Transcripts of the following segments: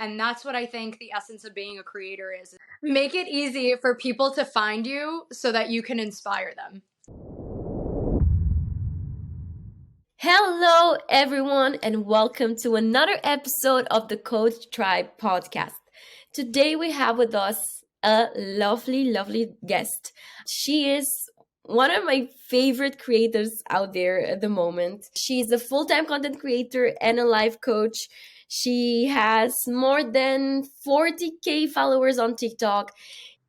And that's what I think the essence of being a creator is. Make it easy for people to find you so that you can inspire them. Hello, everyone, and welcome to another episode of the Coach Tribe podcast. Today we have with us a lovely guest. She is one of my favorite creators out there at the moment. She's a full-time content creator and a life coach. She has more than 40K followers on TikTok.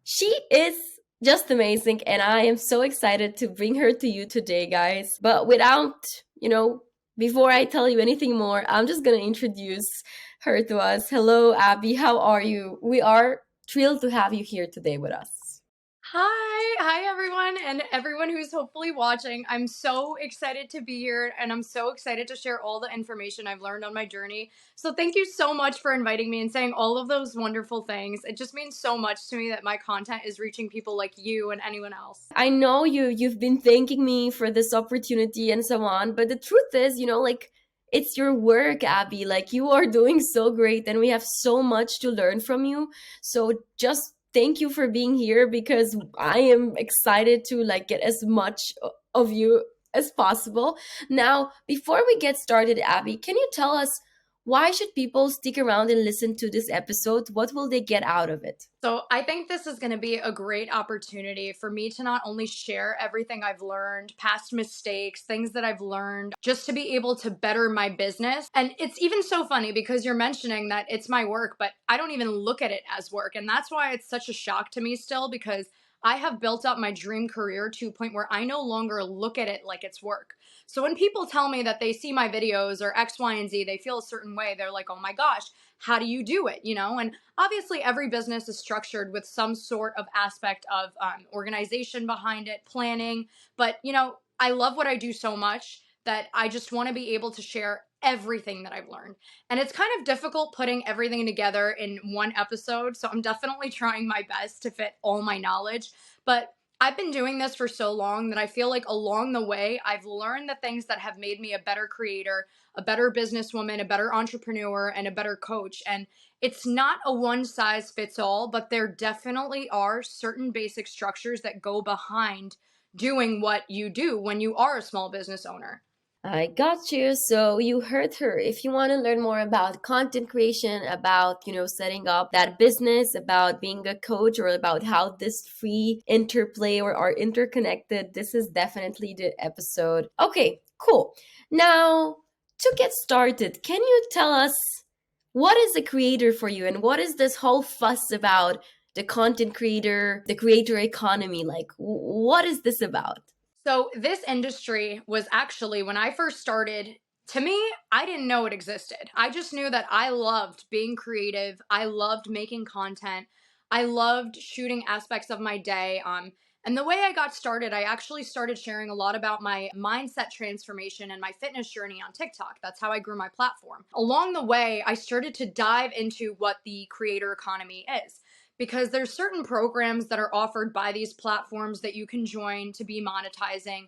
She is just amazing, and I am so excited to bring her to you today, guys. But without, before I tell you anything more, I'm just gonna introduce her to us. Hello, Abby. How are you? We are thrilled to have you here today with us. Hi everyone, and everyone who's hopefully watching. I'm so excited to be here, and I'm so excited to share all the information I've learned on my journey. So thank you so much for inviting me and saying all of those wonderful things. It just means so much to me that my content is reaching people like you and anyone else. I know you've been thanking me for this opportunity and so on, but the truth is, it's your work, Abby. Like, you are doing so great, and we have so much to learn from you. So just thank you for being here, because I am excited to get as much of you as possible. Now, before we get started, Abby, can you tell us, why should people stick around and listen to this episode? What will they get out of it? So I think this is going to be a great opportunity for me to not only share everything I've learned, past mistakes, things that I've learned, just to be able to better my business. And it's even so funny because you're mentioning that it's my work, but I don't even look at it as work. And that's why it's such a shock to me still, because I have built up my dream career to a point where I no longer look at it like it's work. So when people tell me that they see my videos or X, Y, and Z, they feel a certain way. They're like, oh my gosh, how do you do it? And obviously every business is structured with some sort of aspect of organization behind it, planning. But, I love what I do so much that I just want to be able to share everything that I've learned. And it's kind of difficult putting everything together in one episode. So I'm definitely trying my best to fit all my knowledge. But I've been doing this for so long that I feel like along the way, I've learned the things that have made me a better creator, a better businesswoman, a better entrepreneur, and a better coach. And it's not a one size fits all, but there definitely are certain basic structures that go behind doing what you do when you are a small business owner. I got you. So you heard her. If you want to learn more about content creation, about, setting up that business, about being a coach, or about how this free interplay or are interconnected, this is definitely the episode. Okay, cool. Now, to get started, can you tell us, what is a creator for you, and what is this whole fuss about the content creator, the creator economy? Like, what is this about? So this industry was actually, when I first started, to me, I didn't know it existed. I just knew that I loved being creative. I loved making content. I loved shooting aspects of my day. And the way I got started, I actually started sharing a lot about my mindset transformation and my fitness journey on TikTok. That's how I grew my platform. Along the way, I started to dive into what the creator economy is, because there's certain programs that are offered by these platforms that you can join to be monetizing.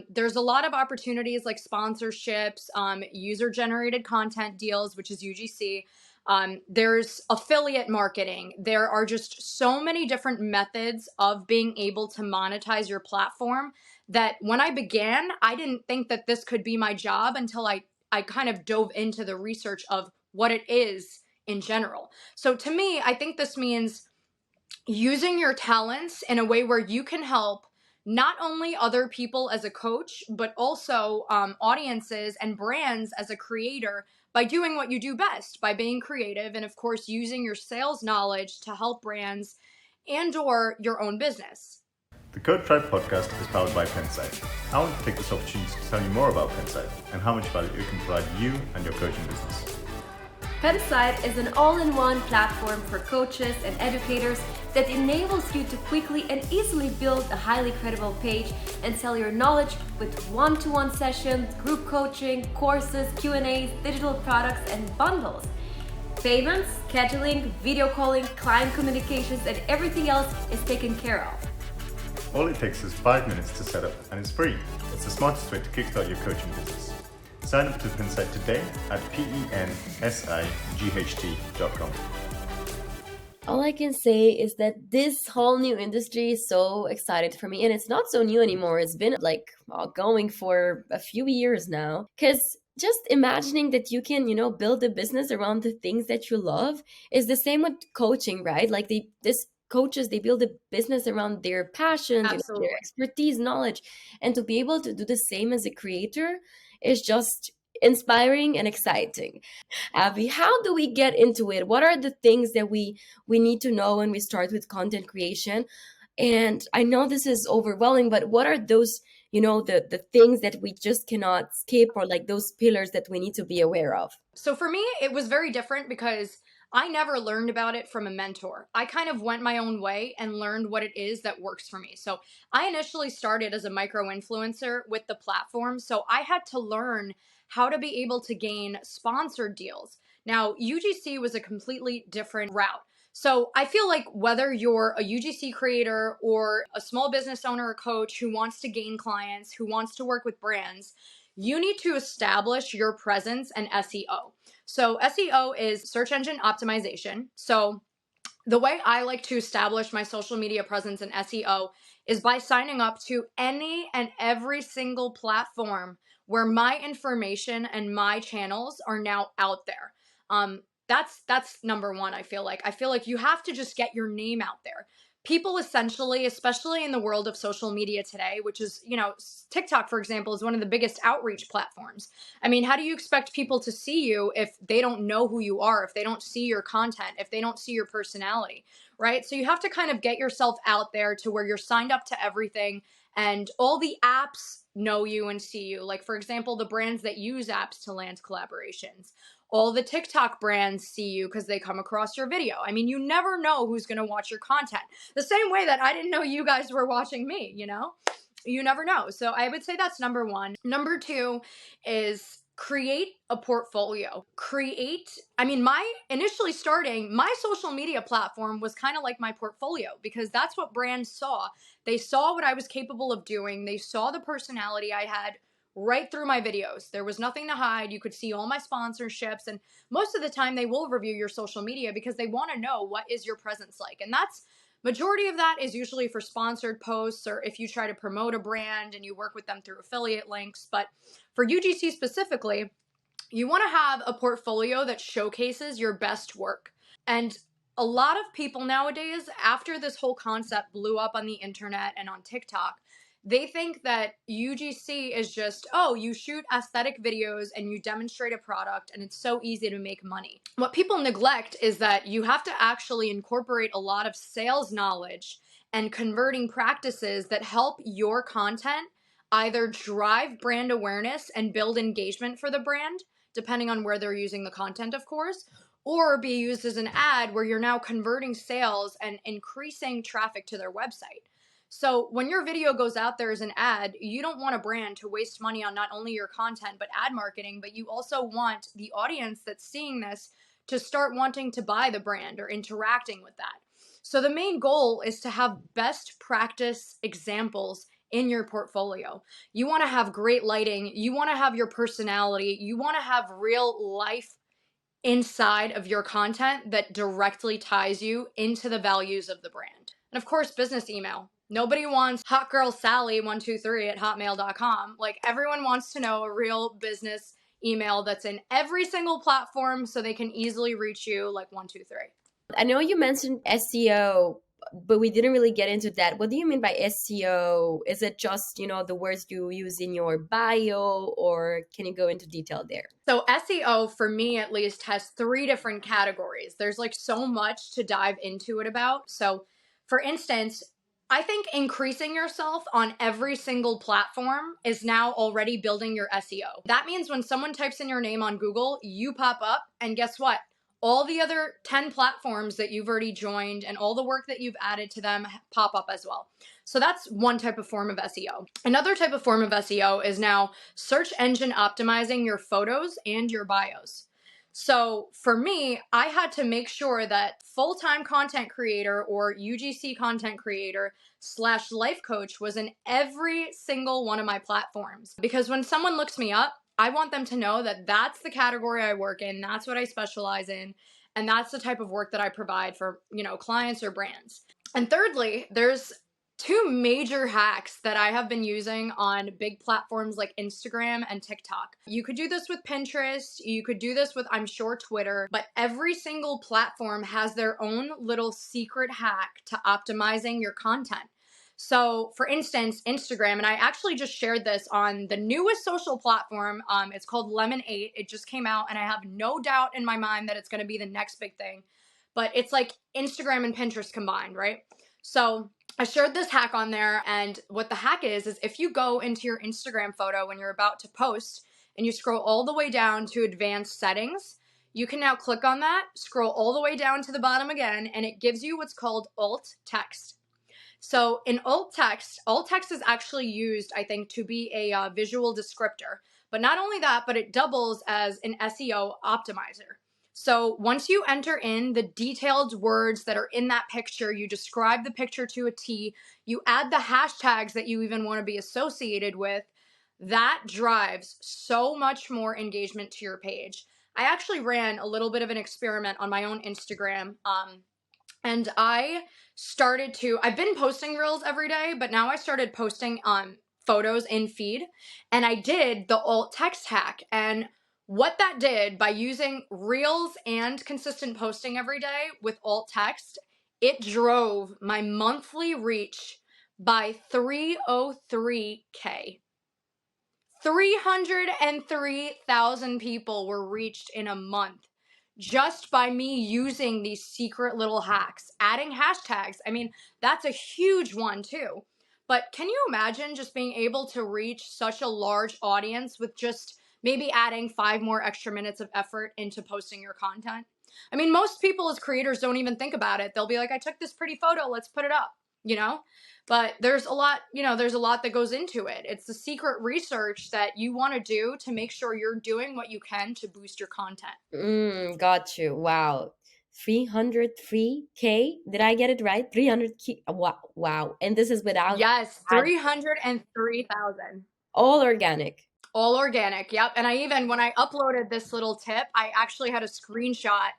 There's a lot of opportunities like sponsorships, user-generated content deals, which is UGC. There's affiliate marketing. There are just so many different methods of being able to monetize your platform that when I began, I didn't think that this could be my job until I kind of dove into the research of what it is in general. So to me, I think this means using your talents in a way where you can help not only other people as a coach, but also audiences and brands as a creator by doing what you do best, by being creative, and of course using your sales knowledge to help brands and or your own business. The Coach Tribe podcast is powered by Pensight. I want to take this opportunity to tell you more about Pensight and how much value it can provide you and your coaching business. Pensight is an all-in-one platform for coaches and educators that enables you to quickly and easily build a highly credible page and sell your knowledge with one-to-one sessions, group coaching, courses, Q&As, digital products, and bundles. Payments, scheduling, video calling, client communications, and everything else is taken care of. All it takes is 5 minutes to set up, and it's free. It's the smartest way to kickstart your coaching business. Sign up to Pensight today at pensight.com. All I can say is that this whole new industry is so excited for me. And it's not so new anymore. It's been like going for a few years now. Because just imagining that you can, build a business around the things that you love is the same with coaching, right? Like this coaches, they build a business around their passions, Absolutely. their expertise, knowledge. And to be able to do the same as a creator is just inspiring and exciting. Abby, how do we get into it? What are the things that we need to know when we start with content creation? And I know this is overwhelming, but what are those, the things that we just cannot skip, or like those pillars that we need to be aware of? So for me, it was very different because I never learned about it from a mentor. I kind of went my own way and learned what it is that works for me. So I initially started as a micro influencer with the platform. So I had to learn how to be able to gain sponsored deals. Now, UGC was a completely different route. So I feel like whether you're a UGC creator or a small business owner or coach who wants to gain clients, who wants to work with brands, you need to establish your presence and SEO. So SEO is search engine optimization. So the way I like to establish my social media presence and SEO is by signing up to any and every single platform where my information and my channels are now out there. That's number one. I feel like you have to just get your name out there. People essentially, especially in the world of social media today, which is, TikTok, for example, is one of the biggest outreach platforms. I mean, how do you expect people to see you if they don't know who you are, if they don't see your content, if they don't see your personality, right? So you have to kind of get yourself out there to where you're signed up to everything and all the apps know you and see you. Like, for example, the brands that use apps to land collaborations. All the TikTok brands see you because they come across your video. I mean, you never know who's going to watch your content. The same way that I didn't know you guys were watching me, You never know. So I would say that's number one. Number two is create a portfolio. Initially starting, my social media platform was kind of like my portfolio because that's what brands saw. They saw what I was capable of doing. They saw the personality I had right through my videos. There was nothing to hide. You could see all my sponsorships, and most of the time they will review your social media because they want to know what is your presence like. And that's majority of that is usually for sponsored posts or if you try to promote a brand and you work with them through affiliate links. But for UGC specifically, you want to have a portfolio that showcases your best work. And a lot of people nowadays, after this whole concept blew up on the internet and on TikTok, they think that UGC is just, oh, you shoot aesthetic videos and you demonstrate a product and it's so easy to make money. What people neglect is that you have to actually incorporate a lot of sales knowledge and converting practices that help your content either drive brand awareness and build engagement for the brand, depending on where they're using the content, of course, or be used as an ad where you're now converting sales and increasing traffic to their website. So when your video goes out there as an ad, you don't want a brand to waste money on not only your content, but ad marketing, but you also want the audience that's seeing this to start wanting to buy the brand or interacting with that. So the main goal is to have best practice examples in your portfolio. You want to have great lighting. You want to have your personality. You want to have real life inside of your content that directly ties you into the values of the brand. And of course, business email. Nobody wants hotgirlsally123@hotmail.com. Like, everyone wants to know a real business email that's in every single platform so they can easily reach you, like 123. I know you mentioned SEO, but we didn't really get into that. What do you mean by SEO? Is it just, the words you use in your bio, or can you go into detail there? So SEO, for me at least, has 3 different categories. There's like so much to dive into it about. So for instance, I think increasing yourself on every single platform is now already building your SEO. That means when someone types in your name on Google, you pop up, and guess what? All the other 10 platforms that you've already joined and all the work that you've added to them pop up as well. So that's one type of form of SEO. Another type of form of SEO is now search engine optimizing your photos and your bios. So for me, I had to make sure that full-time content creator or UGC content creator / life coach was in every single one of my platforms. Because when someone looks me up, I want them to know that that's the category I work in, that's what I specialize in, and that's the type of work that I provide for, clients or brands. And thirdly, there's two major hacks that I have been using on big platforms like Instagram and TikTok. You could do this with Pinterest, you could do this with, I'm sure, Twitter, but every single platform has their own little secret hack to optimizing your content. So, for instance, Instagram, and I actually just shared this on the newest social platform. It's called Lemon8. It just came out, and I have no doubt in my mind that it's going to be the next big thing. But it's like Instagram and Pinterest combined, right? So I shared this hack on there, and what the hack is if you go into your Instagram photo when you're about to post and you scroll all the way down to advanced settings, you can now click on that, scroll all the way down to the bottom again, and it gives you what's called alt text. So in alt text is actually used, I think, to be a visual descriptor. But not only that, but it doubles as an SEO optimizer. So once you enter in the detailed words that are in that picture, you describe the picture to a T, you add the hashtags that you even want to be associated with, that drives so much more engagement to your page. I actually ran a little bit of an experiment on my own Instagram. And I've been posting reels every day, but now I started posting photos in feed, and I did the alt text hack. And what that did by using reels and consistent posting every day with alt text, it drove my monthly reach by 303K. 303,000 people were reached in a month just by me using these secret little hacks, adding hashtags. I mean, that's a huge one too. But can you imagine just being able to reach such a large audience with just maybe adding 5 more extra minutes of effort into posting your content? I mean, most people as creators don't even think about it. They'll be like, I took this pretty photo, let's put it up, you know? But there's a lot that goes into it. It's the secret research that you want to do to make sure you're doing what you can to boost your content. Got you. Wow. 303K. Did I get it right? 300K. Wow. And this is without Yes, 303,000. all organic. All organic. Yep. And when I uploaded this little tip, I actually had a screenshot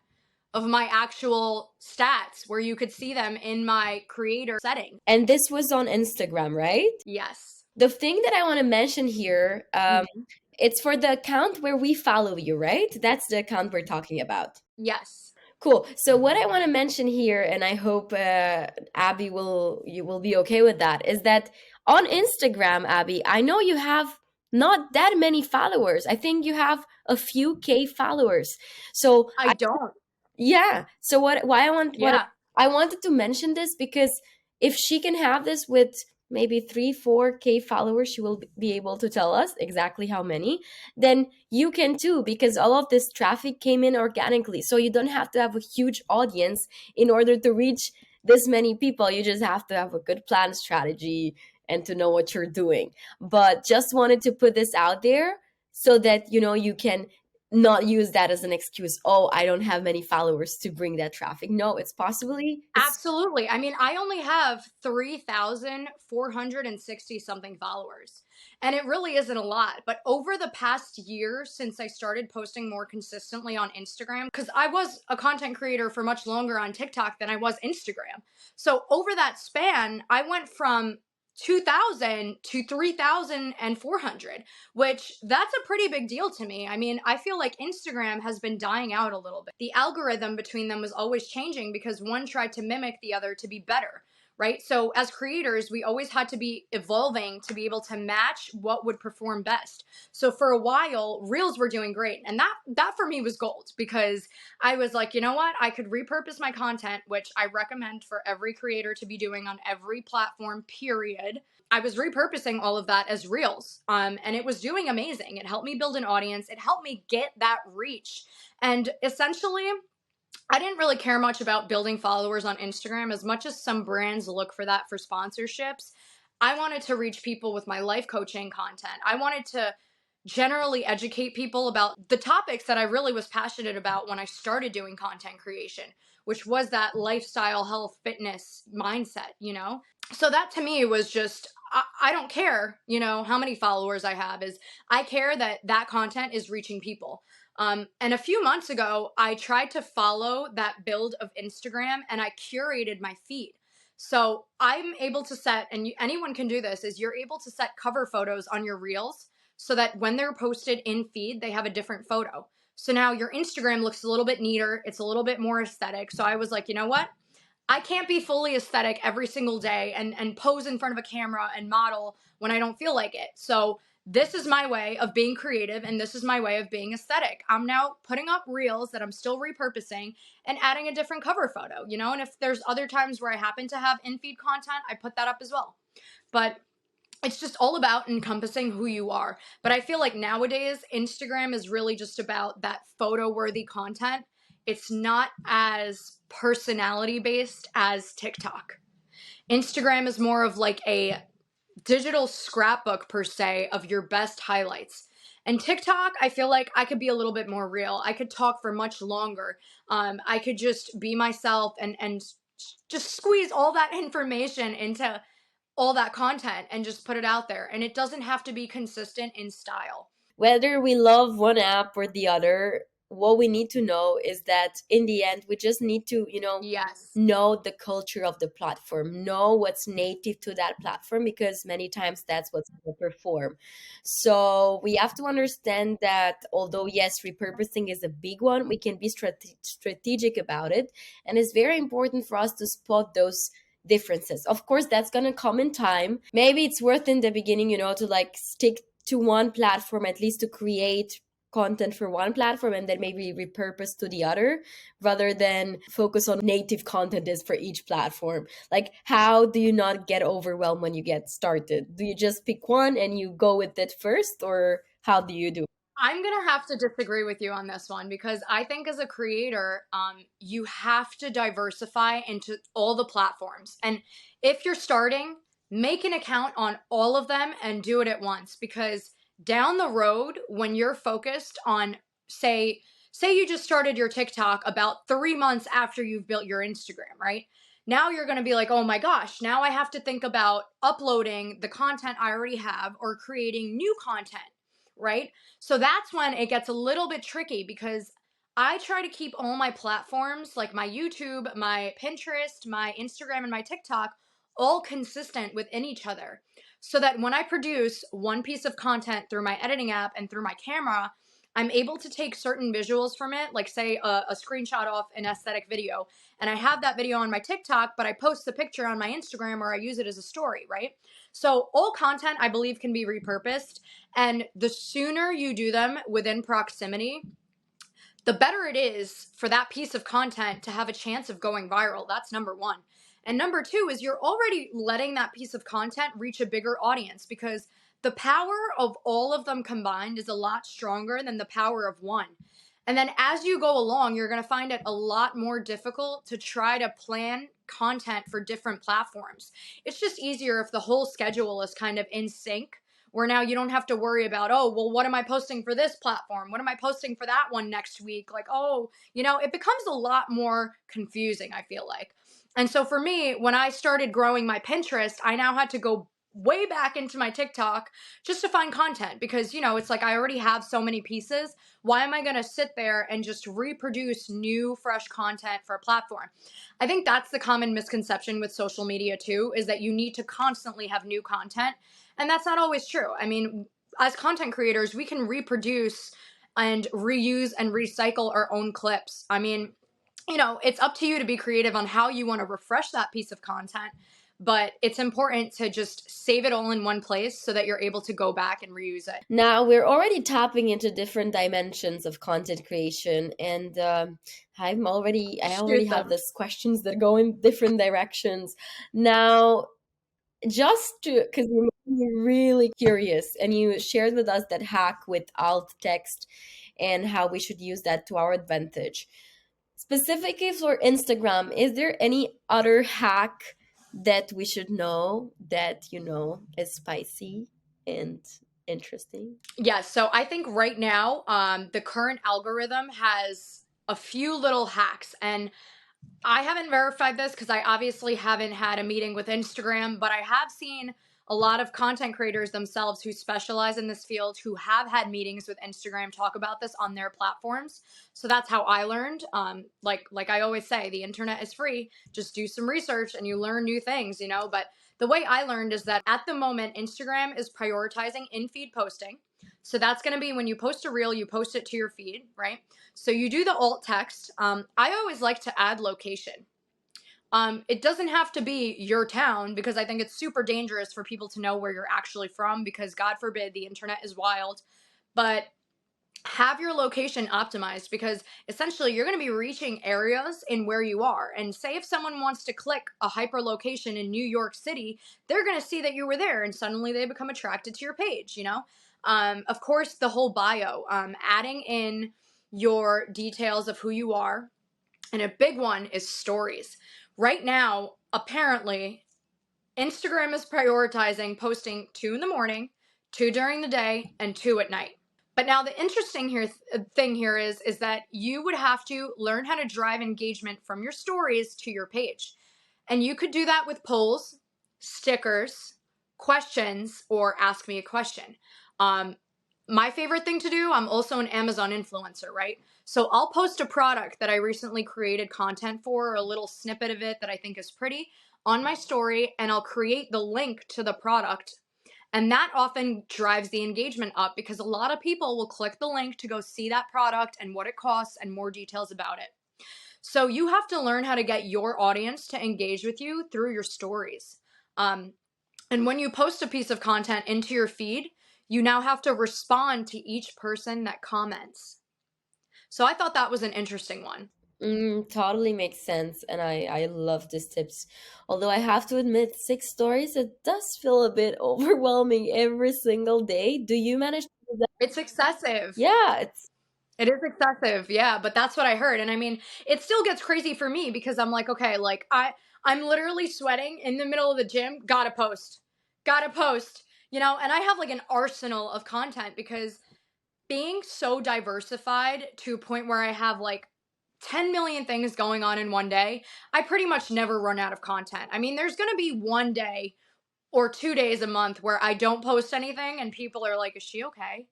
of my actual stats where you could see them in my creator setting. And this was on Instagram, right? Yes. The thing that I want to mention here, it's for the account where we follow you, right? That's the account we're talking about. Yes. Cool. So what I want to mention here, and I hope Abby you will be okay with that, is that on Instagram, Abby, I know you have not that many followers. I think you have a few K followers. So I don't. Yeah. So I wanted to mention this because if she can have this with maybe 3-4K followers, she will be able to tell us exactly how many. Then you can too, because all of this traffic came in organically. So you don't have to have a huge audience in order to reach this many people. You just have to have a good plan strategy and to know what you're doing. But just wanted to put this out there so that you can not use that as an excuse. Oh, I don't have many followers to bring that traffic. No, it's Absolutely. I mean, I only have 3,460 something followers, and it really isn't a lot. But over the past year, since I started posting more consistently on Instagram, because I was a content creator for much longer on TikTok than I was Instagram. So over that span, I went from 2,000 to 3,400, which that's a pretty big deal to me. I mean, I feel like Instagram has been dying out a little bit. The algorithm between them was always changing because one tried to mimic the other to be better, right? So as creators, we always had to be evolving to be able to match what would perform best. So for a while, Reels were doing great. And that for me was gold, because I was like, you know what? I could repurpose my content, which I recommend for every creator to be doing on every platform, period. I was repurposing all of that as Reels, and it was doing amazing. It helped me build an audience. It helped me get that reach. And essentially, I didn't really care much about building followers on Instagram as much as some brands look for that for sponsorships. I wanted to reach people with my life coaching content. I wanted to generally educate people about the topics that I really was passionate about when I started doing content creation, which was that lifestyle, health, fitness mindset, you know? So that to me was just, I don't care, you know, how many followers I have, is I care that that content is reaching people. And a few months ago, I tried to follow that build of Instagram and I curated my feed. So I'm able to set, and anyone can do this, is you're able to set cover photos on your reels so that when they're posted in feed, they have a different photo. So now your Instagram looks a little bit neater. It's a little bit more aesthetic. So I was like, you know what? I can't be fully aesthetic every single day and pose in front of a camera and model when I don't feel like it. So this is my way of being creative and this is my way of being aesthetic. I'm now putting up reels that I'm still repurposing and adding a different cover photo, you know? And if there's other times where I happen to have in-feed content, I put that up as well. But it's just all about encompassing who you are. But I feel like nowadays, Instagram is really just about that photo worthy content. It's not as personality based as TikTok. Instagram is more of like a digital scrapbook, per se, of your best highlights. And TikTok, I feel like I could be a little bit more real. I could talk for much longer. I could just be myself and just squeeze all that information into all that content and just put it out there. And it doesn't have to be consistent in style. Whether we love one app or the other, what we need to know is that in the end, we just need to, Yes. know the culture of the platform, know what's native to that platform, because many times that's what's going to perform. So we have to understand that although, yes, repurposing is a big one, we can be strategic about it. And it's very important for us to spot those differences. Of course, that's going to come in time. Maybe it's worth in the beginning, to like stick to one platform, at least to create content for one platform and then maybe repurpose to the other, rather than focus on native content is for each platform. Like, how do you not get overwhelmed when you get started? Do you just pick one and you go with it first, or how do you do? I'm going to have to disagree with you on this one because I think as a creator, you have to diversify into all the platforms. And if you're starting, make an account on all of them and do it at once, because down the road, when you're focused on, say you just started your TikTok about 3 months after you've built your Instagram, right? Now you're going to be like, oh my gosh, now I have to think about uploading the content I already have or creating new content, right? So that's when it gets a little bit tricky, because I try to keep all my platforms, like my YouTube, my Pinterest, my Instagram, and my TikTok, all consistent within each other. So that when I produce one piece of content through my editing app and through my camera, I'm able to take certain visuals from it, like say a screenshot off an aesthetic video, and I have that video on my TikTok, but I post the picture on my Instagram or I use it as a story, right? So all content, I believe, can be repurposed. And the sooner you do them within proximity, the better it is for that piece of content to have a chance of going viral. That's number one. And number two is you're already letting that piece of content reach a bigger audience, because the power of all of them combined is a lot stronger than the power of one. And then as you go along, you're going to find it a lot more difficult to try to plan content for different platforms. It's just easier if the whole schedule is kind of in sync, where now you don't have to worry about, oh, well, what am I posting for this platform? What am I posting for that one next week? Like, oh, it becomes a lot more confusing, I feel like. And so for me, when I started growing my Pinterest, I now had to go way back into my TikTok just to find content, because, it's like I already have so many pieces. Why am I going to sit there and just reproduce new, fresh content for a platform? I think that's the common misconception with social media too, is that you need to constantly have new content. And that's not always true. I mean, as content creators, we can reproduce and reuse and recycle our own clips. I mean, it's up to you to be creative on how you want to refresh that piece of content. But it's important to just save it all in one place so that you're able to go back and reuse it. Now we're already tapping into different dimensions of content creation, and I already have these questions that go in different directions. Now, just to, because you're really curious, and you shared with us that hack with alt text and how we should use that to our advantage. Specifically for Instagram, is there any other hack that we should know that is spicy and interesting? Yes. So I think right now, the current algorithm has a few little hacks, and I haven't verified this because I obviously haven't had a meeting with Instagram, but I have seen a lot of content creators themselves who specialize in this field who have had meetings with Instagram talk about this on their platforms. So that's how I learned. Like I always say, the internet is free. Just do some research and you learn new things, you know. But the way I learned is that at the moment, Instagram is prioritizing in-feed posting. So that's going to be when you post a reel, you post it to your feed, right? So you do the alt text. I always like to add location. It doesn't have to be your town because I think it's super dangerous for people to know where you're actually from because God forbid the internet is wild. But have your location optimized because essentially you're going to be reaching areas in where you are. And say if someone wants to click a hyper location in New York City, they're going to see that you were there and suddenly they become attracted to your page, you know? Of course, the whole bio, adding in your details of who you are. And a big one is stories. Right now, apparently, Instagram is prioritizing posting 2 in the morning, 2 during the day, and 2 at night. But now the interesting thing here is that you would have to learn how to drive engagement from your stories to your page. And you could do that with polls, stickers, questions, or ask me a question. My favorite thing to do, I'm also an Amazon influencer, right? So I'll post a product that I recently created content for, or a little snippet of it that I think is pretty on my story, and I'll create the link to the product. And that often drives the engagement up because a lot of people will click the link to go see that product and what it costs and more details about it. So you have to learn how to get your audience to engage with you through your stories. And when you post a piece of content into your feed, you now have to respond to each person that comments. So I thought that was an interesting one. Totally makes sense, and I love these tips. Although I have to admit, 6 stories, it does feel a bit overwhelming every single day. Do you manage to do that? It's excessive. Yeah, it's It is excessive, yeah, but that's what I heard. And I mean, it still gets crazy for me because I'm like, okay, like I'm literally sweating in the middle of the gym, gotta post. Gotta post. You know, and I have like an arsenal of content because being so diversified to a point where I have like 10 million things going on in one day, I pretty much never run out of content. I mean, there's going to be one day or 2 days a month where I don't post anything and people are like, is she okay?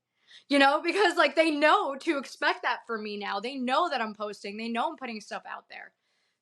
You know, because like they know to expect that from me now. They know that I'm posting, they know I'm putting stuff out there.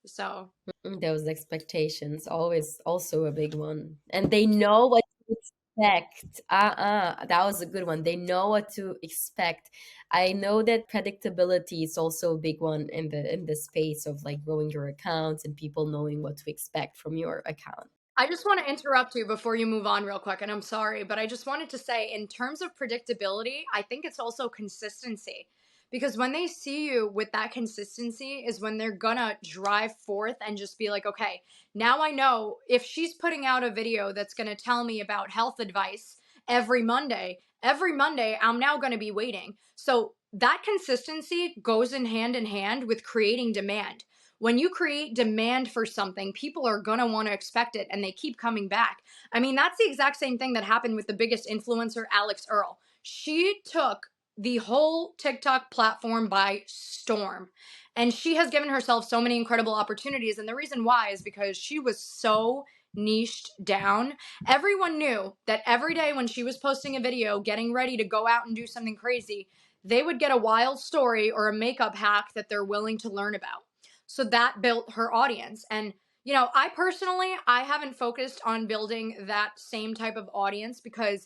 So, those expectations always also a big one, and they know what to expect. That was a good one. They know what to expect. I know that predictability is also a big one in the space of like growing your accounts and people knowing what to expect from your account. I just want to interrupt you before you move on real quick, and I'm sorry, but I just wanted to say, in terms of predictability, I think it's also consistency. Because when they see you with that consistency, is when they're gonna drive forth and just be like, okay, now I know if she's putting out a video that's gonna tell me about health advice every Monday, I'm now gonna be waiting. So that consistency goes in hand with creating demand. When you create demand for something, people are going to want to expect it and they keep coming back. I mean, that's the exact same thing that happened with the biggest influencer, Alex Earl. She took the whole TikTok platform by storm. And she has given herself so many incredible opportunities. And the reason why is because she was so niched down. Everyone knew that every day when she was posting a video, getting ready to go out and do something crazy, they would get a wild story or a makeup hack that they're willing to learn about. So that built her audience. And, you know, I personally, I haven't focused on building that same type of audience because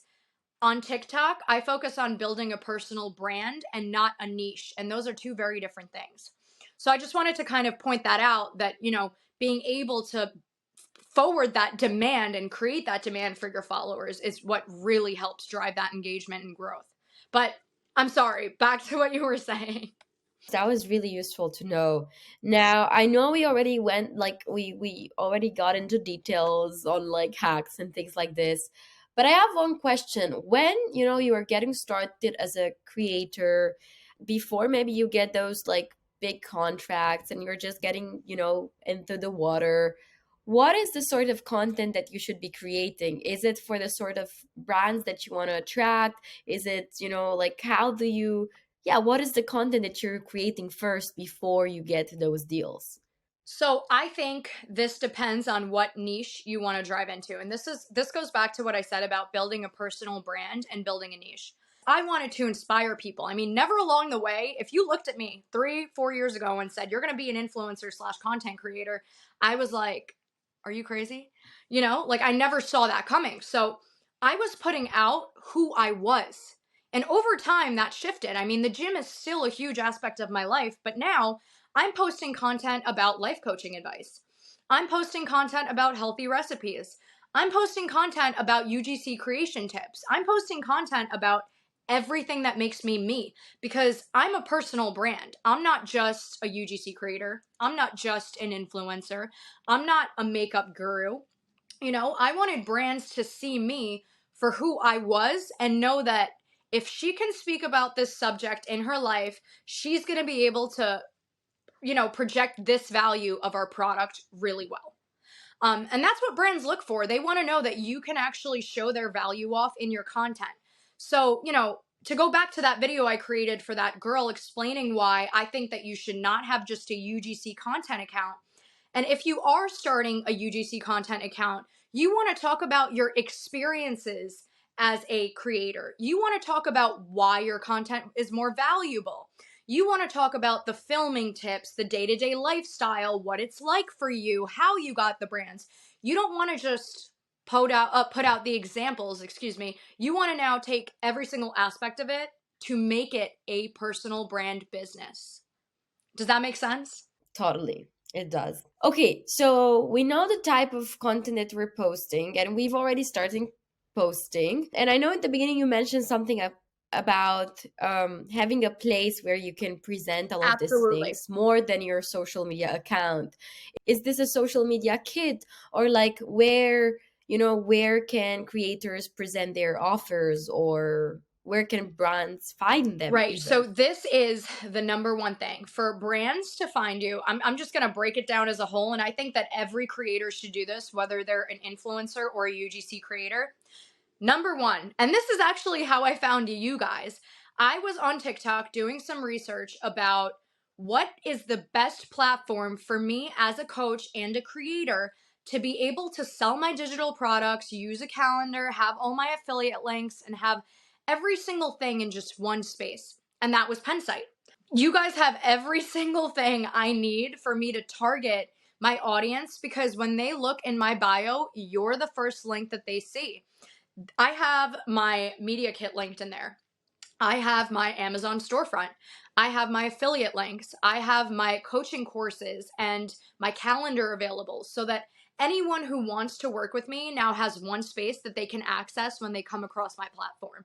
on TikTok, I focus on building a personal brand and not a niche. And those are two very different things. So I just wanted to kind of point that out that, you know, being able to forward that demand and create that demand for your followers is what really helps drive that engagement and growth. But I'm sorry, back to what you were saying. That was really useful to know. Now, I know we already went like we already got into details on like hacks and things like this. But I have one question. When, you are getting started as a creator, before maybe you get those like big contracts and you're just getting, into the water, what is the sort of content that you should be creating? Is it for the sort of brands that you want to attract? Is it, like, how do you, what is the content that you're creating first before you get those deals? So I think this depends on what niche you want to drive into. And this goes back to what I said about building a personal brand and building a niche. I wanted to inspire people. I mean, never along the way, if you looked at me 3-4 years ago and said, you're going to be an influencer / content creator, I was like, are you crazy? Like I never saw that coming. So I was putting out who I was. And over time that shifted. I mean, the gym is still a huge aspect of my life, but now I'm posting content about life coaching advice. I'm posting content about healthy recipes. I'm posting content about UGC creation tips. I'm posting content about everything that makes me me, because I'm a personal brand. I'm not just a UGC creator. I'm not just an influencer. I'm not a makeup guru. I wanted brands to see me for who I was and know that if she can speak about this subject in her life, she's going to be able to project this value of our product really well. And that's what brands look for. They want to know that you can actually show their value off in your content. So, to go back to that video I created for that girl explaining why I think that you should not have just a UGC content account. And if you are starting a UGC content account, you want to talk about your experiences as a creator. You want to talk about why your content is more valuable. You want to talk about the filming tips, the day-to-day lifestyle, what it's like for you, how you got the brands. You don't want to just put out the examples, You want to now take every single aspect of it to make it a personal brand business. Does that make sense? Totally. It does. Okay, so we know the type of content that we're posting, and we've already started posting. And I know at the beginning you mentioned something about having a place where you can present all of these things more than your social media account. Is this a social media kit, or like where can creators present their offers, or where can brands find them? Right. Even? So this is the number one thing for brands to find you. I'm just going to break it down as a whole. And I think that every creator should do this, whether they're an influencer or a UGC creator. Number one, and this is actually how I found you guys. I was on TikTok doing some research about what is the best platform for me as a coach and a creator to be able to sell my digital products, use a calendar, have all my affiliate links, and have every single thing in just one space. And that was Pensight. You guys have every single thing I need for me to target my audience, because when they look in my bio, you're the first link that they see. I have my media kit linked in there. I have my Amazon storefront. I have my affiliate links. I have my coaching courses and my calendar available, so that anyone who wants to work with me now has one space that they can access when they come across my platform.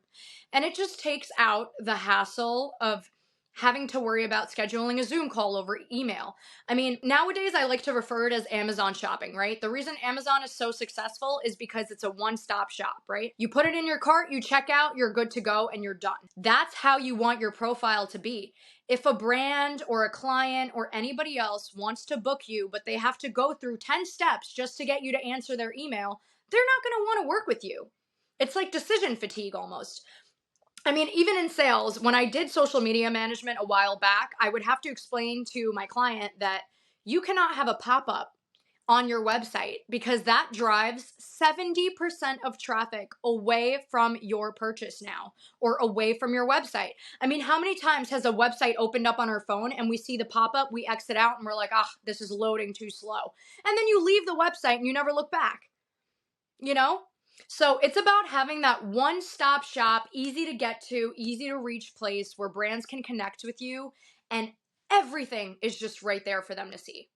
And it just takes out the hassle of having to worry about scheduling a Zoom call over email. I mean, nowadays I like to refer it as Amazon shopping, right? The reason Amazon is so successful is because it's a one-stop shop, right? You put it in your cart, you check out, you're good to go, and you're done. That's how you want your profile to be. If a brand or a client or anybody else wants to book you, but they have to go through 10 steps just to get you to answer their email, they're not going to want to work with you. It's like decision fatigue almost. I mean, even in sales, when I did social media management a while back, I would have to explain to my client that you cannot have a pop-up on your website, because that drives 70% of traffic away from your purchase now, or away from your website. I mean, how many times has a website opened up on our phone and we see the pop-up, we exit out and we're like, this is loading too slow. And then you leave the website and you never look back, So it's about having that one-stop shop, easy to get to, easy to reach place where brands can connect with you and everything is just right there for them to see.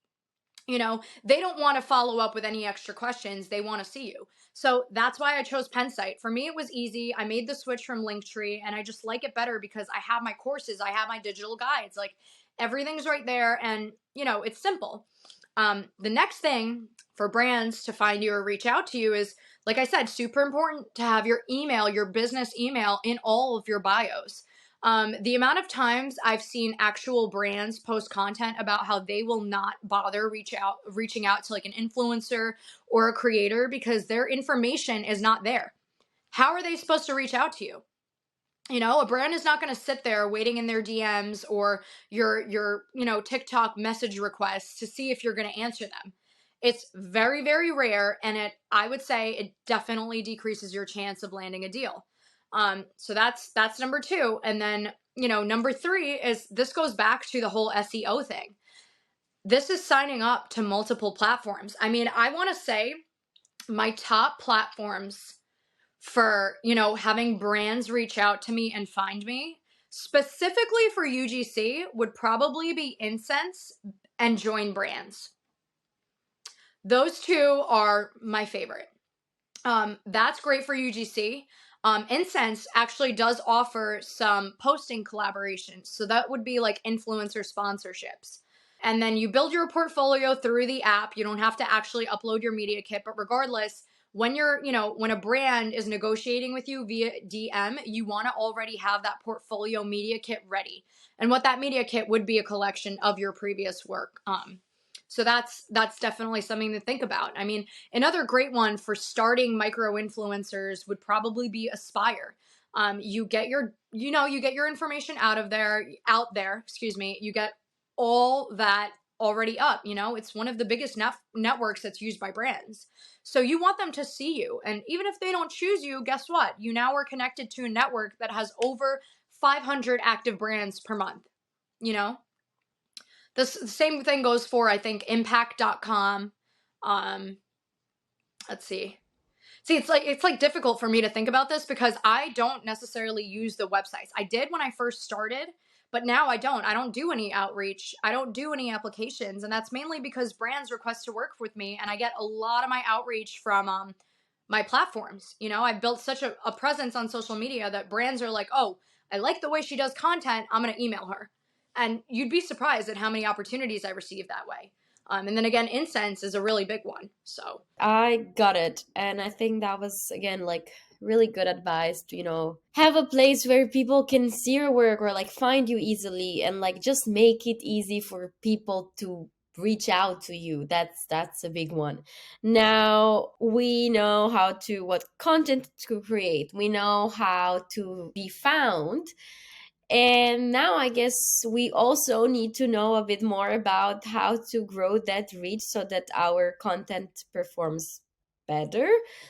They don't want to follow up with any extra questions. They want to see you. So that's why I chose Pensight. For me, it was easy. I made the switch from Linktree, and I just like it better because I have my courses. I have my digital guides. Like, everything's right there, and, it's simple. The next thing for brands to find you or reach out to you is, like I said, super important to have your email, your business email, in all of your bios. The amount of times I've seen actual brands post content about how they will not bother reaching out to like an influencer or a creator because their information is not there. How are they supposed to reach out to you? You know, a brand is not going to sit there waiting in their DMs or your TikTok message requests to see if you're going to answer them. It's very, very rare, and I would say it definitely decreases your chance of landing a deal. So that's number 2. And then, number 3 is, this goes back to the whole SEO thing. This is signing up to multiple platforms. I mean, I want to say my top platforms for, having brands reach out to me and find me, specifically for UGC, would probably be Incense and Join Brands. Those 2 are my favorite. That's great for UGC. Incense actually does offer some posting collaborations. So that would be like influencer sponsorships. And then you build your portfolio through the app. You don't have to actually upload your media kit, but regardless, when when a brand is negotiating with you via DM, you want to already have that portfolio media kit ready. And what that media kit would be a collection of your previous work. So that's definitely something to think about. I mean, another great one for starting micro influencers would probably be Aspire. You get your information out there, excuse me. You get all that already up. It's one of the biggest networks that's used by brands. So you want them to see you. And even if they don't choose you, guess what? You now are connected to a network that has over 500 active brands per month. The same thing goes for, I think, impact.com. Let's see. It's like difficult for me to think about this because I don't necessarily use the websites. I did when I first started, but now I don't. I don't do any outreach. I don't do any applications. And that's mainly because brands request to work with me. And I get a lot of my outreach from my platforms. I've built such a presence on social media that brands are like, oh, I like the way she does content. I'm going to email her. And you'd be surprised at how many opportunities I receive that way. And then again, Incense is a really big one. So I got it. And I think that was, again, like really good advice to, have a place where people can see your work or like find you easily and like just make it easy for people to reach out to you. That's a big one. Now we know what content to create. We know how to be found. And now I guess we also need to know a bit more about how to grow that reach so that our content performs better.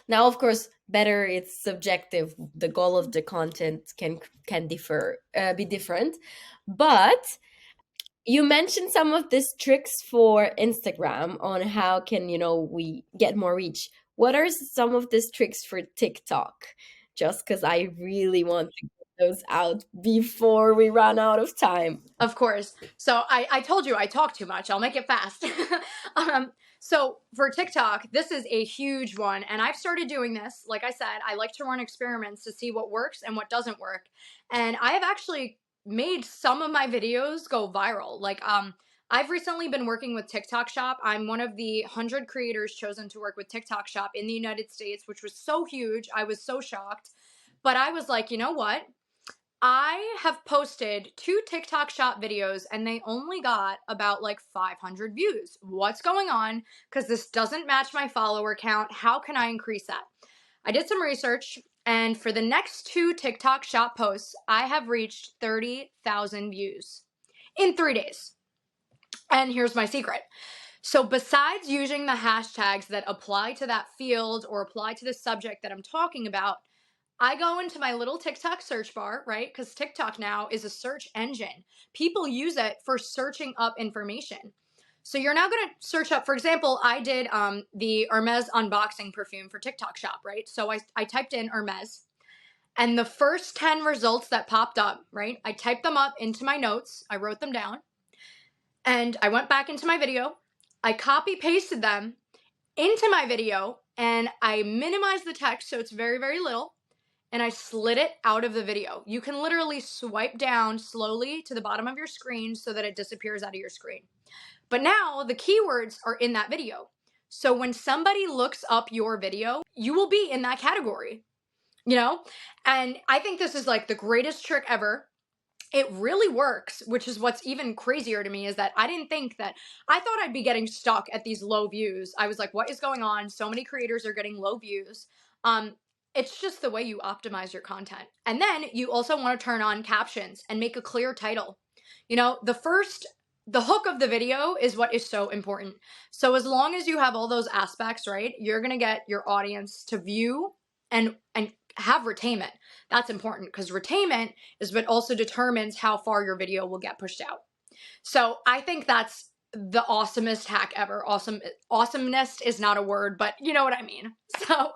Now, of course, better, it's subjective. The goal of the content can be different. But you mentioned some of these tricks for Instagram on how can, we get more reach. What are some of these tricks for TikTok? Just because I really want to those out before we run out of time. Of course. So I told you I talk too much. I'll make it fast. So for TikTok, this is a huge one. And I've started doing this. Like I said, I like to run experiments to see what works and what doesn't work. And I have actually made some of my videos go viral. Like, I've recently been working with TikTok Shop. I'm one of the 100 creators chosen to work with TikTok Shop in the United States, which was so huge. I was so shocked. But I was like, you know what? I have posted 2 TikTok Shop videos and they only got about like 500 views. What's going on? Because this doesn't match my follower count. How can I increase that? I did some research, and for the next 2 TikTok Shop posts, I have reached 30,000 views in 3 days. And here's my secret. So besides using the hashtags that apply to that field or apply to the subject that I'm talking about, I go into my little TikTok search bar, right? Because TikTok now is a search engine. People use it for searching up information. So you're now going to search up, for example, I did the Hermes unboxing perfume for TikTok Shop, right? So I typed in Hermes, and the first 10 results that popped up, right? I typed them up into my notes. I wrote them down, and I went back into my video. I copy pasted them into my video, and I minimized the text so it's very, very little. And I slid it out of the video. You can literally swipe down slowly to the bottom of your screen so that it disappears out of your screen. But now the keywords are in that video. So when somebody looks up your video, you will be in that category, And I think this is like the greatest trick ever. it really works, which is what's even crazier to me, is that I didn't think that, I thought I'd be getting stuck at these low views. I was like, what is going on? So many creators are getting low views. Um, it's just the way you optimize your content. And then you also want to turn on captions and make a clear title. You know, the hook of the video is what is so important. So as long as you have all those aspects, right, you're going to get your audience to view and have retainment. That's important, because retainment is what also determines how far your video will get pushed out. So I think that's the awesomest hack ever. Awesomeness is not a word, but you know what I mean. So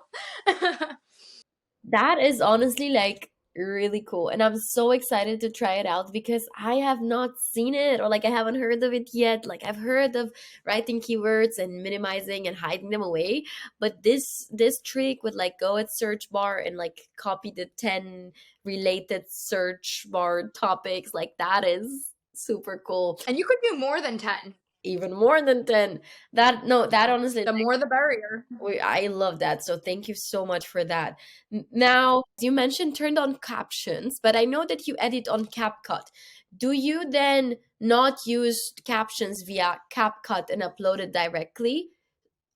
That is honestly like really cool. And I'm so excited to try it out because I have not seen it, or like I haven't heard of it yet. Like I've heard of writing keywords and minimizing and hiding them away, but this trick would like go at search bar and like copy the 10 related search bar topics, like that is super cool. and you could do more than 10. Even more than 10. That no, that honestly, The more the barrier. I love that. So thank you so much for that. Now, you mentioned turned on captions, but I know that you edit on CapCut. Do you then not use captions via CapCut and upload it directly?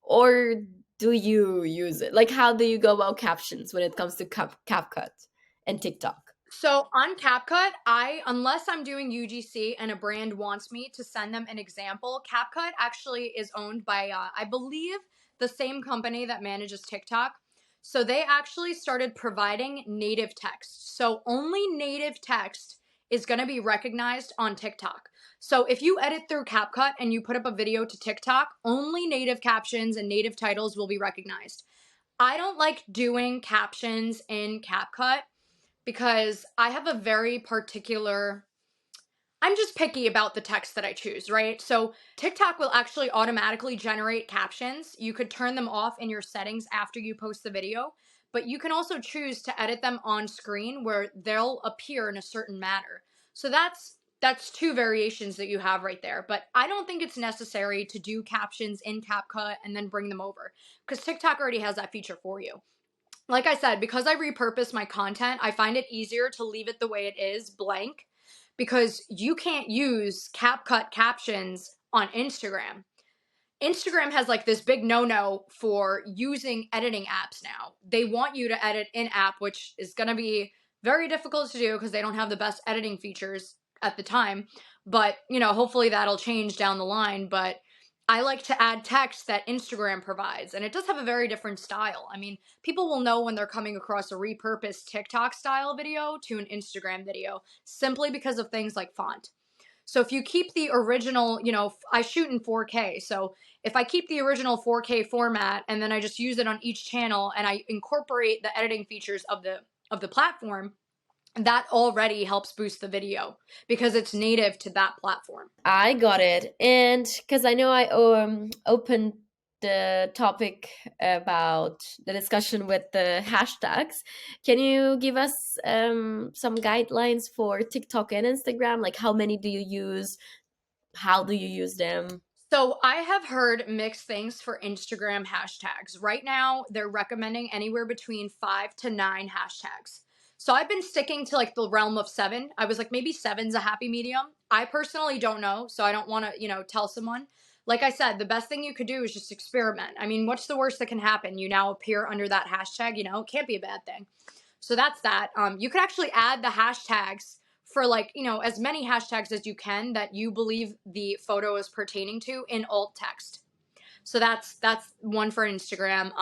Or do you use it? Like, how do you go about captions when it comes to CapCut and TikTok? So on CapCut, unless I'm doing UGC and a brand wants me to send them an example, CapCut actually is owned by, I believe, the same company that manages TikTok. So they actually started providing native text. So only native text is going to be recognized on TikTok. So if you edit through CapCut and you put up a video to TikTok, only native captions and native titles will be recognized. I don't like doing captions in CapCut because I have a very particular, I'm just picky about the text that I choose, right? So TikTok will actually automatically generate captions. You could turn them off in your settings after you post the video, but you can also choose to edit them on screen where they'll appear in a certain manner. So that's two variations that you have right there. But I don't think it's necessary to do captions in CapCut and then bring them over, because TikTok already has that feature for you. Like I said, because I repurpose my content, I find it easier to leave it the way it is, blank, because you can't use CapCut captions on Instagram. Instagram has like this big no-no for using editing apps now. They want you to edit in app, which is going to be very difficult to do because they don't have the best editing features at the time. But, you know, hopefully that'll change down the line. But I like to add text that Instagram provides, and it does have a very different style. I mean, people will know when they're coming across a repurposed TikTok style video to an Instagram video simply because of things like font. So if you keep the original, you know, I shoot in 4K. So if I keep the original 4K format and then I just use it on each channel and I incorporate the editing features of the platform, that already helps boost the video because it's native to that platform. I got it. And because I know I opened the topic about the discussion with the hashtags, can you give us some guidelines for TikTok and Instagram? Like, how many do you use? How do you use them? So I have heard mixed things for Instagram hashtags. Right now, they're recommending anywhere between 5 to 9 hashtags. So I've been sticking to like the realm of 7. I was like, maybe 7's a happy medium. I personally don't know, so I don't want to, you know, tell someone. Like I said, the best thing you could do is just experiment. I mean, what's the worst that can happen? You now appear under that hashtag, you know, it can't be a bad thing. So that's that. You could actually add the hashtags for, like, you know, as many hashtags as you can that you believe the photo is pertaining to in alt text. So that's one for Instagram.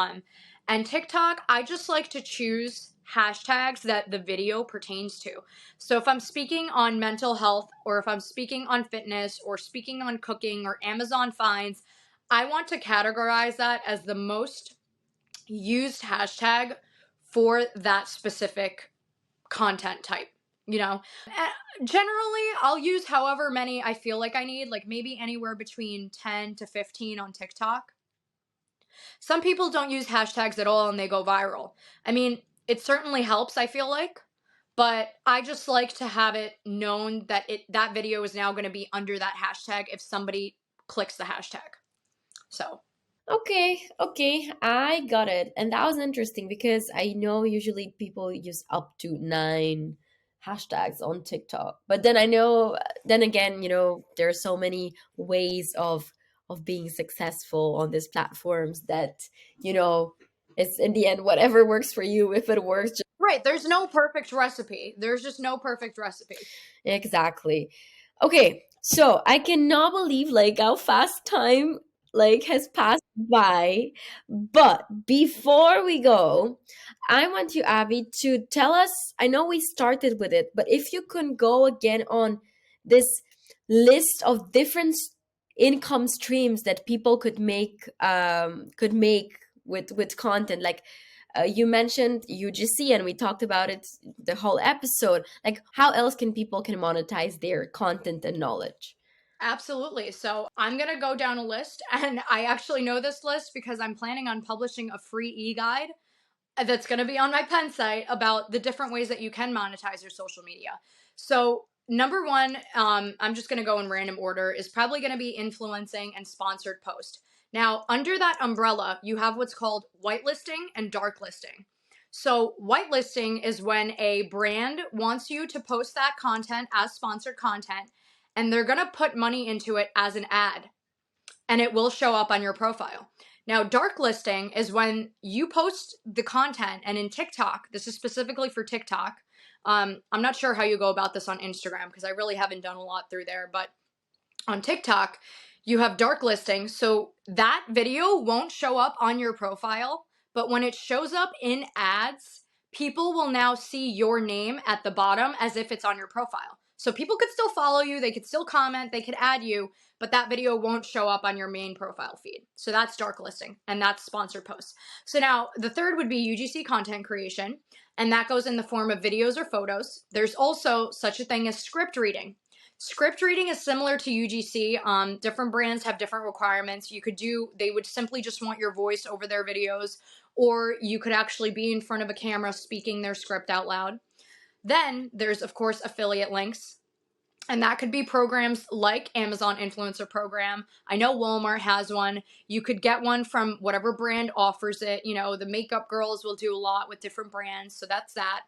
And TikTok, I just like to choose hashtags that the video pertains to. So if I'm speaking on mental health, or if I'm speaking on fitness, or speaking on cooking, or Amazon finds, I want to categorize that as the most used hashtag for that specific content type. You know, generally I'll use however many I feel like I need, like maybe anywhere between 10 to 15 on TikTok. Some people don't use hashtags at all and they go viral. I mean, it certainly helps, I feel like, but I just like to have it known that that video is now going to be under that hashtag if somebody clicks the hashtag. So Okay, I got it. And that was interesting because I know usually people use up to 9 hashtags on TikTok. But then I know, then again, there are so many ways of being successful on these platforms that, it's in the end whatever works for you. If it works, just Right. There's no perfect recipe. There's just no perfect recipe. exactly. Okay, so I cannot believe like how fast time like has passed by. But before we go, I want you, Abby, to tell us. I know we started with it, but if you can go again on this list of different income streams that people could make with content, like you mentioned UGC and we talked about it the whole episode. Like how else can monetize their content and knowledge? Absolutely. So I'm going to go down a list, and I actually know this list because I'm planning on publishing a free e-guide that's going to be on my Pensight about the different ways that you can monetize your social media. So number one, I'm just going to go in random order, is probably going to be influencing and sponsored post. Now, under that umbrella, you have what's called whitelisting and dark listing. So whitelisting is when a brand wants you to post that content as sponsored content, and they're going to put money into it as an ad, and it will show up on your profile. Now, dark listing is when you post the content, and in TikTok, this is specifically for TikTok. I'm not sure how you go about this on Instagram because I really haven't done a lot through there, but on TikTok, you have dark listing. So that video won't show up on your profile, but when it shows up in ads, people will now see your name at the bottom as if it's on your profile. So people could still follow you, they could still comment, they could add you, but that video won't show up on your main profile feed. So that's dark listing, and that's sponsored posts. So now the third would be UGC content creation, and that goes in the form of videos or photos. There's also such a thing as script reading. Script reading is similar to UGC. Different brands have different requirements. They would simply just want your voice over their videos, or you could actually be in front of a camera speaking their script out loud. Then there's, of course, affiliate links. And that could be programs like Amazon Influencer Program. I know Walmart has one. You could get one from whatever brand offers it. The makeup girls will do a lot with different brands. So that's that.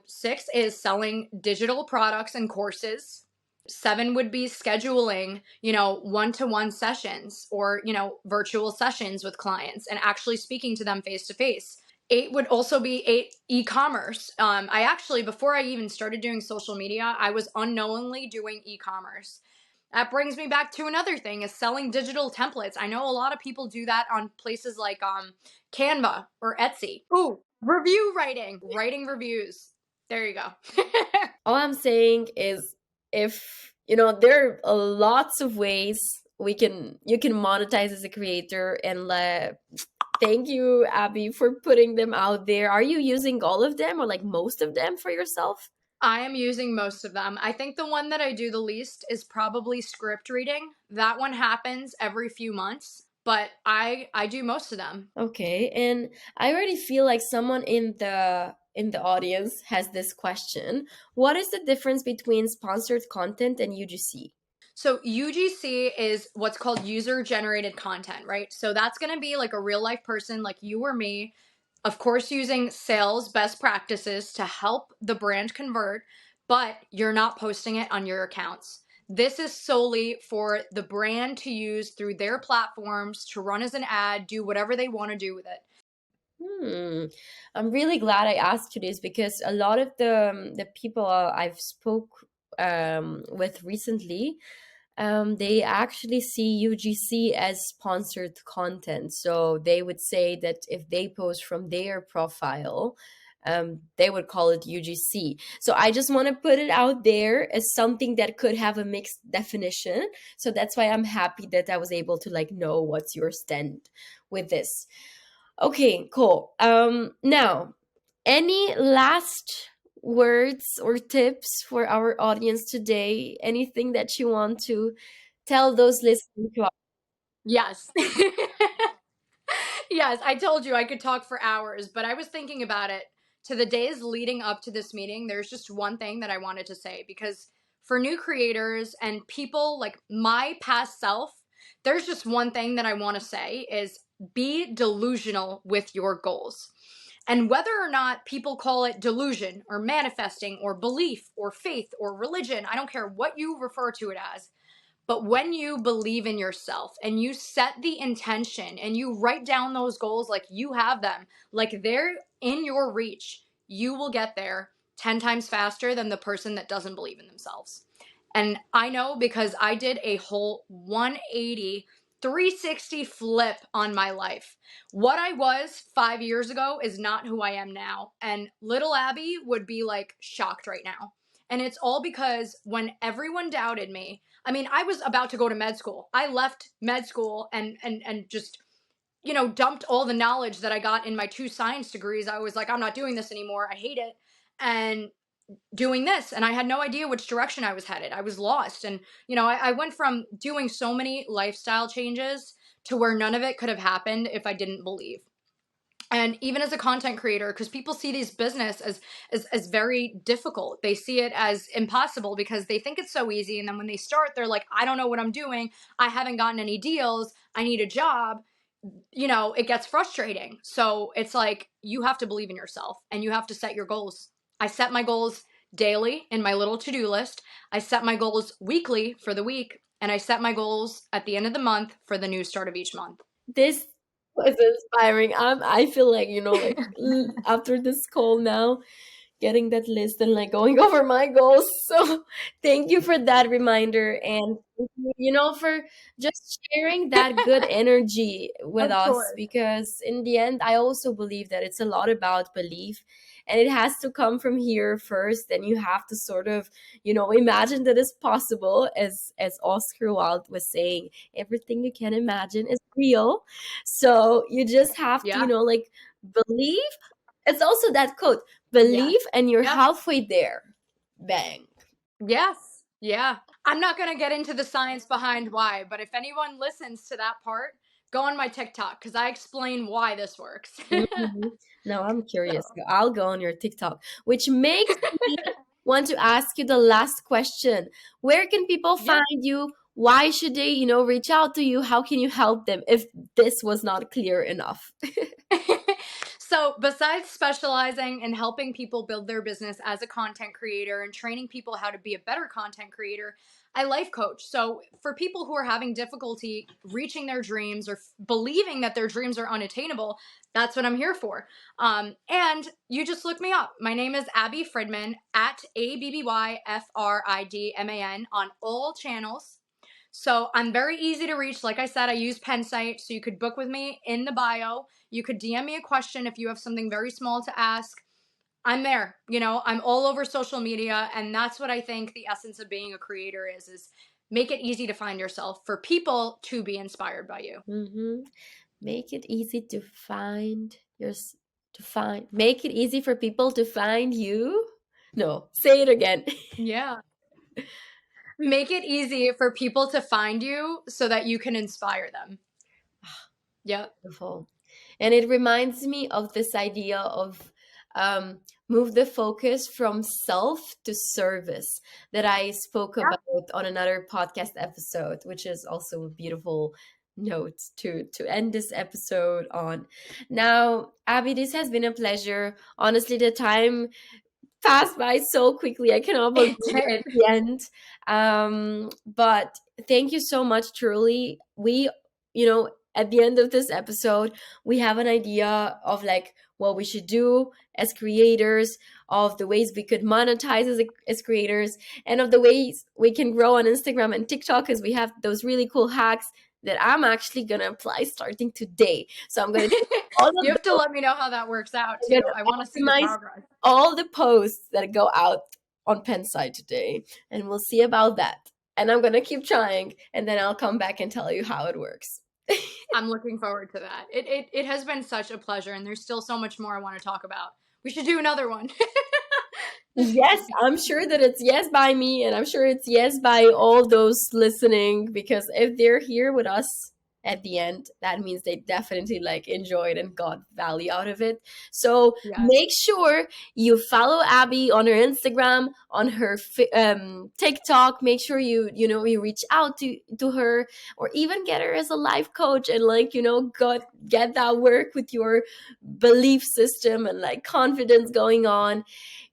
6 is selling digital products and courses. 7 would be scheduling, one-to-one sessions or, virtual sessions with clients and actually speaking to them face to face. 8 would also be e-commerce. I actually, before I even started doing social media, I was unknowingly doing e-commerce. That brings me back to another thing, is selling digital templates. I know a lot of people do that on places like Canva or Etsy. Ooh, review writing reviews. There you go. All I'm saying is, if there are lots of ways you can monetize as a creator, and thank you, Abby, for putting them out there. Are you using all of them or like most of them for yourself? I am using most of them. I think the one that I do the least is probably script reading. That one happens every few months, but I do most of them. Okay, and I already feel like someone in the audience has this question. What is the difference between sponsored content and UGC? So UGC is what's called user generated content, right? So that's going to be like a real life person like you or me, of course, using sales best practices to help the brand convert, but you're not posting it on your accounts. This is solely for the brand to use through their platforms to run as an ad, do whatever they want to do with it. I'm really glad I asked you this, because a lot of the people I've spoke with recently, they actually see UGC as sponsored content. So they would say that if they post from their profile, they would call it UGC. So I just want to put it out there as something that could have a mixed definition. So that's why I'm happy that I was able to know what's your stand with this. Okay, cool. Now, any last words or tips for our audience today? Anything that you want to tell those listening to us? Yes. Yes, I told you I could talk for hours, but I was thinking about it. To the days leading up to this meeting, there's just one thing that I wanted to say, because for new creators and people like my past self, there's just one thing that I want to say is be delusional with your goals. And whether or not people call it delusion or manifesting or belief or faith or religion, I don't care what you refer to it as. But when you believe in yourself and you set the intention and you write down those goals like you have them, like they're in your reach, you will get there 10 times faster than the person that doesn't believe in themselves. And I know because I did a whole 180, 360 flip on my life. What I was 5 years ago is not who I am now. And little Abby would be like shocked right now. And it's all because when everyone doubted me, I mean, I was about to go to med school. I left med school and just, dumped all the knowledge that I got in my 2 science degrees. I was like, I'm not doing this anymore. I hate it. And doing this, and I had no idea which direction I was headed. I was lost. And, I went from doing so many lifestyle changes to where none of it could have happened if I didn't believe. And even as a content creator, because people see these business as very difficult, they see it as impossible because they think it's so easy. And then when they start, they're like, I don't know what I'm doing. I haven't gotten any deals. I need a job. It gets frustrating. So it's like, you have to believe in yourself and you have to set your goals. I set my goals daily in my little to-do list. I set my goals weekly for the week. And I set my goals at the end of the month for the new start of each month. This was inspiring. I feel like, like after this call now, getting that list and like going over my goals. So thank you for that reminder, and for just sharing that good energy with Of us, course. because in the end I also believe that it's a lot about belief, and it has to come from here first. And you have to sort of imagine that it's possible, as Oscar Wilde was saying, everything you can imagine is real. So you just have to Yeah. like believe. It's also that quote, Yeah. believe and you're Yeah. halfway there. Bang. Yes. Yeah. I'm not going to get into the science behind why, but if anyone listens to that part, go on my TikTok because I explain why this works. Mhm. Now I'm curious. I'll go on your TikTok, which makes me want to ask you the last question. Where can people Yeah. find you? Why should they, reach out to you? How can you help them if this was not clear enough? So, besides specializing in helping people build their business as a content creator and training people how to be a better content creator, I life coach. So, for people who are having difficulty reaching their dreams or believing that their dreams are unattainable, that's what I'm here for. And you just look me up. My name is Abby Fridman at ABBYFRIDMAN on all channels. So I'm very easy to reach. Like I said, I use Pensight, so you could book with me in the bio. You could DM me a question if you have something very small to ask. I'm there. I'm all over social media, and that's what I think the essence of being a creator is make it easy to find yourself for people to be inspired by you. Mm-hmm. Make it easy to make it easy for people to find you. No, say it again. Yeah. Make it easy for people to find you so that you can inspire them. Yep. Beautiful. And it reminds me of this idea of move the focus from self to service that I spoke about on another podcast episode, which is also a beautiful note to end this episode on. Now, Abby, this has been a pleasure. Honestly, the time passed by so quickly. I cannot believe we're at the end. But thank you so much, truly. We, at the end of this episode, we have an idea of like what we should do as creators, of the ways we could monetize as creators, and of the ways we can grow on Instagram and TikTok, because we have those really cool hacks that I'm actually going to apply starting today. So I'm going to you have to let me know how that works out too. I want to see the progress. All the posts that go out on Pensight today, and we'll see about that. And I'm going to keep trying, and then I'll come back and tell you how it works. I'm looking forward to that. It has been such a pleasure, and there's still so much more I want to talk about. We should do another one. Yes, I'm sure that it's yes by me, and I'm sure it's yes by all those listening, because if they're here with us, at the end, that means they definitely like enjoyed and got value out of it. So Yes. make sure you follow Abby on her Instagram, on her TikTok. Make sure you reach out to her, or even get her as a life coach, and like get that work with your belief system and like confidence going on.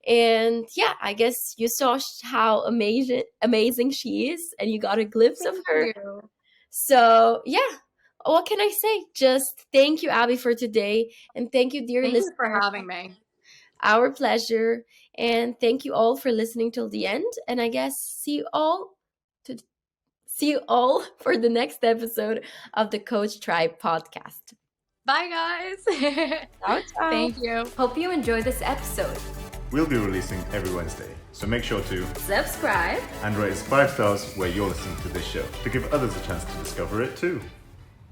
And yeah, I guess you saw how amazing she is, and you got a glimpse of Thank her. you. So yeah, what can I say? Just thank you, Abby, for today, and thank you, dear Thank you for listener. having me. Our pleasure, and thank you all for listening till the end. And I guess to see you all for the next episode of the Coach Tribe podcast. Bye, guys. Ciao, ciao. Thank you. Hope you enjoyed this episode. We'll be releasing every Wednesday, so make sure to Subscribe and rate us 5 stars where you're listening to this show to give others a chance to discover it too.